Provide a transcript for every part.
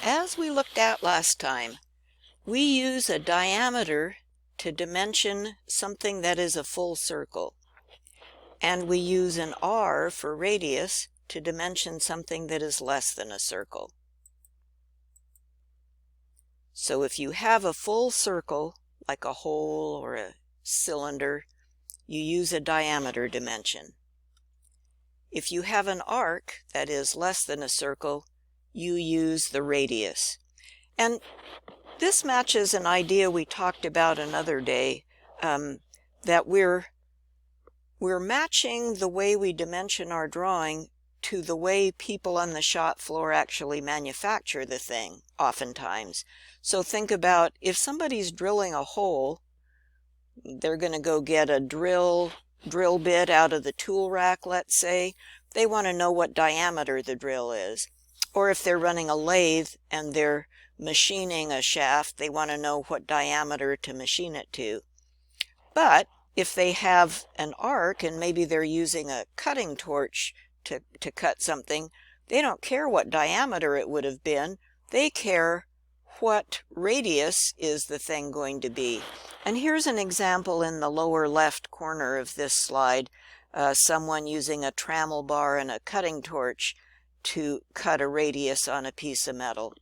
As we looked at last time, we use a diameter to dimension something that is a full circle, and we use an r for radius to dimension something that is less than a circle. So if you have a full circle, like a hole or a cylinder, you use a diameter dimension. If you have an arc that is less than a circle, you use the radius. And this matches an idea we talked about another day, that we're matching the way we dimension our drawing to the way people on the shop floor actually manufacture the thing, oftentimes. So think about if somebody's drilling a hole, they're going to go get a drill bit out of the tool rack, let's say. They want to know what diameter the drill is. Or if they're running a lathe and they're machining a shaft, they want to know what diameter to machine it to. But if they have an arc and maybe they're using a cutting torch to cut something, they don't care what diameter it would have been. They care what radius is the thing going to be. And here's an example in the lower left corner of this slide, someone using a trammel bar and a cutting torch to cut a radius on a piece of metal.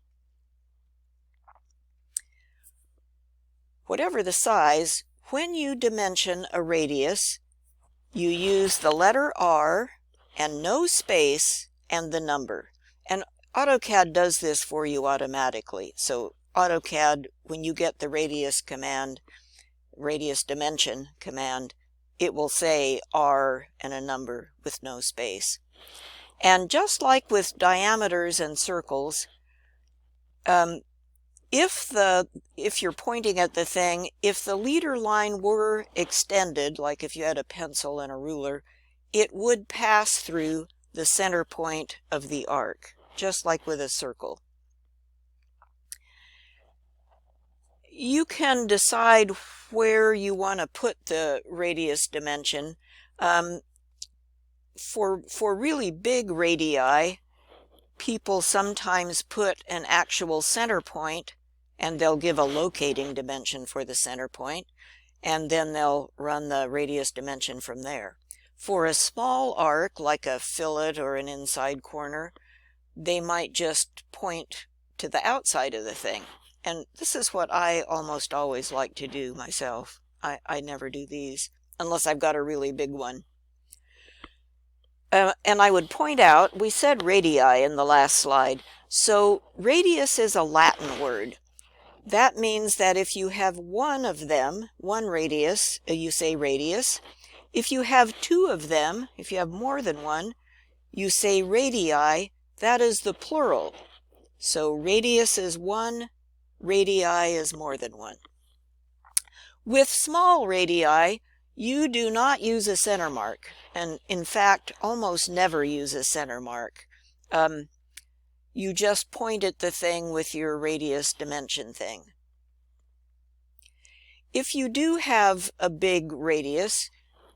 Whatever the size, when you dimension a radius, you use the letter R and no space and the number. And AutoCAD does this for you automatically. So AutoCAD, when you get the radius command, radius dimension command, it will say R and a number with no space. And just like with diameters and circles, if you're pointing at the thing, if the leader line were extended, like if you had a pencil and a ruler, it would pass through the center point of the arc, just like with a circle. You can decide where you want to put the radius dimension. For really big radii, people sometimes put an actual center point, and they'll give a locating dimension for the center point, and then they'll run the radius dimension from there. For a small arc, like a fillet or an inside corner, they might just point to the outside of the thing. And this is what I almost always like to do myself. I never do these, unless I've got a really big one. And I would point out, we said radii in the last slide. So radius is a Latin word. That means that if you have one of them, one radius, you say radius. If you have two of them, if you have more than one, you say radii. That is the plural. So radius is one, radii is more than one. With small radii, you do not use a center mark, and in fact almost never use a center mark. You just point at the thing with your radius dimension thing. If you do have a big radius,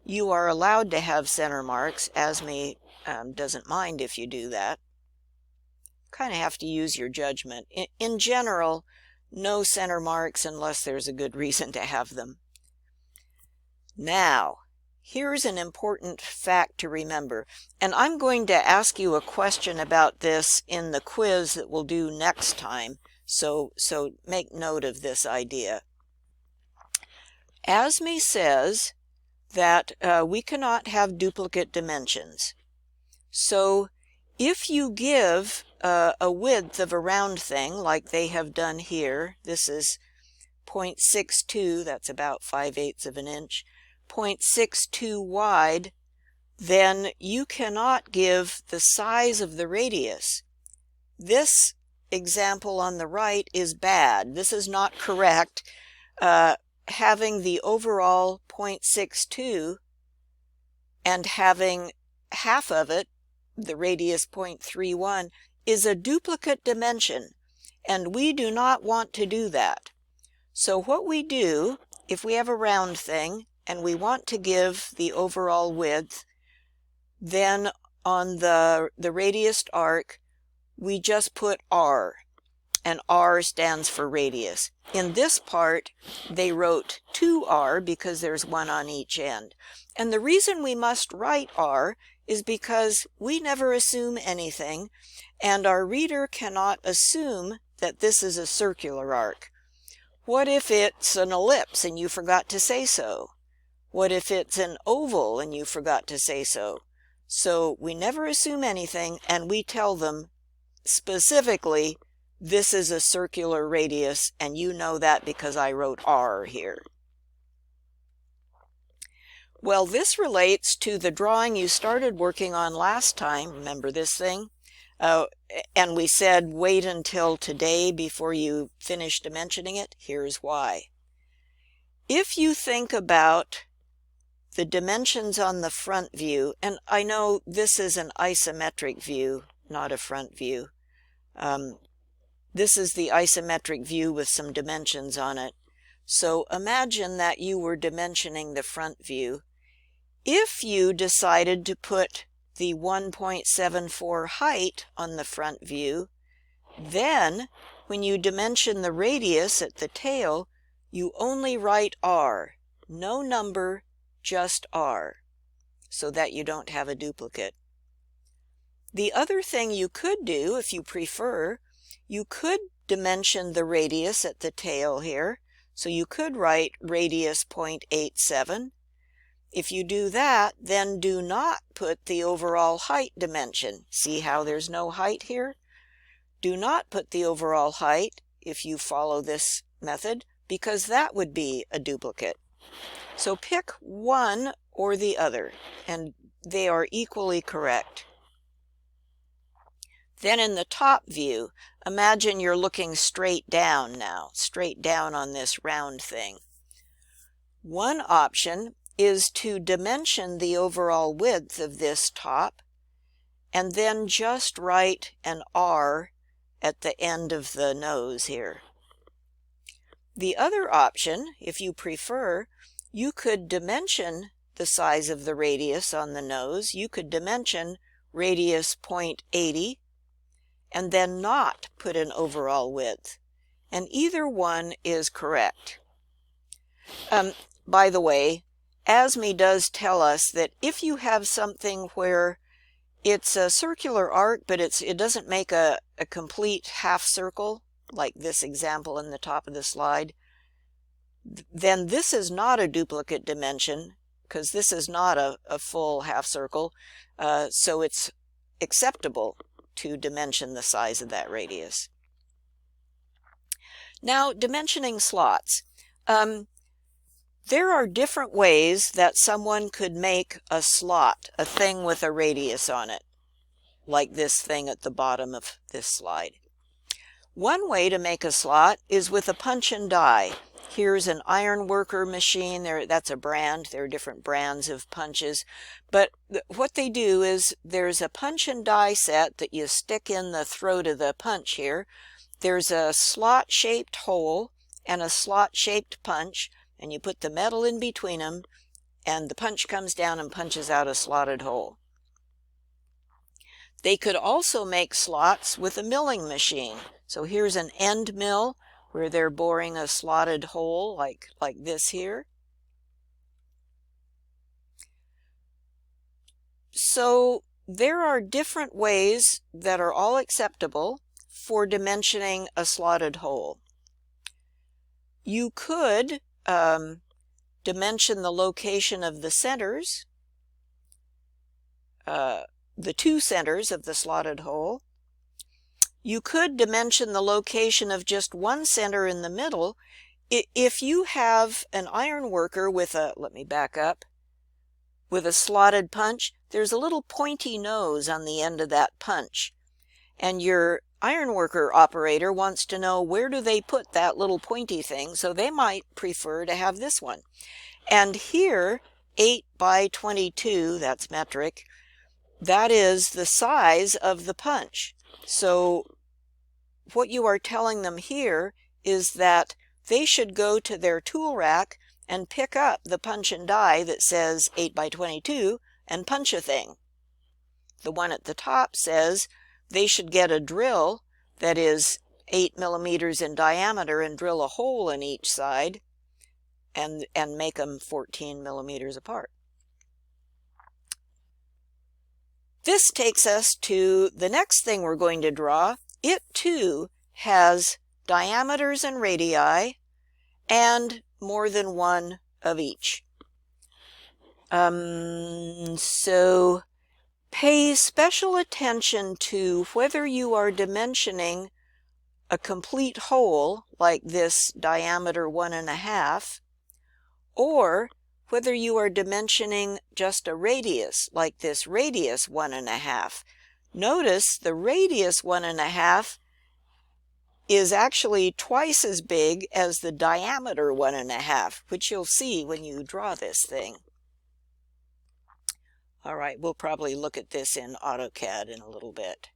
you are allowed to have center marks. ASME doesn't mind if you do that. Kind of have to use your judgment. In general, no center marks unless there's a good reason to have them. Now, here's an important fact to remember, and I'm going to ask you a question about this in the quiz that we'll do next time, so make note of this idea. ASME says that we cannot have duplicate dimensions. So if you give a width of a round thing, like they have done here, this is 0.62, that's about 5/8 of an inch, 0.62 wide, then you cannot give the size of the radius. This example on the right is bad. This is not correct. Having the overall 0.62 and having half of it, the radius 0.31, is a duplicate dimension, and we do not want to do that. So what we do, if we have a round thing, and we want to give the overall width, then on the radiused arc, we just put R. and R stands for radius. In this part, they wrote 2R because there's one on each end. And the reason we must write R is because we never assume anything, and our reader cannot assume that this is a circular arc. What if it's an ellipse and you forgot to say so? What if it's an oval and you forgot to say so? So we never assume anything, and we tell them specifically, this is a circular radius, and you know that because I wrote R here. Well, this relates to the drawing you started working on last time. Remember this thing? And we said wait until today before you finish dimensioning it. Here's why. If you think about the dimensions on the front view, and I know this is an isometric view, not a front view. This is the isometric view with some dimensions on it. So imagine that you were dimensioning the front view. If you decided to put the 1.74 height on the front view, then when you dimension the radius at the tail, you only write R, no number, just R, so that you don't have a duplicate. The other thing you could do, if you prefer, you could dimension the radius at the tail here, so you could write radius 0.87. If you do that, then do not put the overall height dimension. See how there's no height here? Do not put the overall height if you follow this method, because that would be a duplicate. So pick one or the other, and they are equally correct. Then in the top view, imagine you're looking straight down now, straight down on this round thing. One option is to dimension the overall width of this top, and then just write an R at the end of the nose here. The other option, if you prefer, you could dimension the size of the radius on the nose. You could dimension radius 0.80 and then not put an overall width. And either one is correct. By the way, ASME does tell us that if you have something where it's a circular arc, but it doesn't make a complete half circle, like this example in the top of the slide, then this is not a duplicate dimension, because this is not a full half circle, so it's acceptable to dimension the size of that radius. Now, dimensioning slots. There are different ways that someone could make a slot, a thing with a radius on it, like this thing at the bottom of this slide. One way to make a slot is with a punch and die. Here's an iron worker machine. That's a brand. There are different brands of punches. But what they do is there's a punch and die set that you stick in the throat of the punch here. There's a slot-shaped hole and a slot-shaped punch, and you put the metal in between them, and the punch comes down and punches out a slotted hole. They could also make slots with a milling machine. So here's an end mill where they're boring a slotted hole like this here. So there are different ways that are all acceptable for dimensioning a slotted hole. You could dimension the location of the centers, the two centers of the slotted hole. You could dimension the location of just one center in the middle. If you have an iron worker with let me back up, with a slotted punch, there's a little pointy nose on the end of that punch. And your iron worker operator wants to know where do they put that little pointy thing, so they might prefer to have this one. And here, 8 by 22, that's metric, that is the size of the punch. So what you are telling them here is that they should go to their tool rack and pick up the punch and die that says 8 by 22 and punch a thing. The one at the top says they should get a drill that is 8 millimeters in diameter and drill a hole in each side and make them 14 millimeters apart. This takes us to the next thing we're going to draw. It too has diameters and radii and more than one of each. So pay special attention to whether you are dimensioning a complete hole, like this diameter 1.5, or whether you are dimensioning just a radius, like this radius 1.5. Notice the radius 1.5 is actually twice as big as the diameter 1.5, which you'll see when you draw this thing. All right, we'll probably look at this in AutoCAD in a little bit.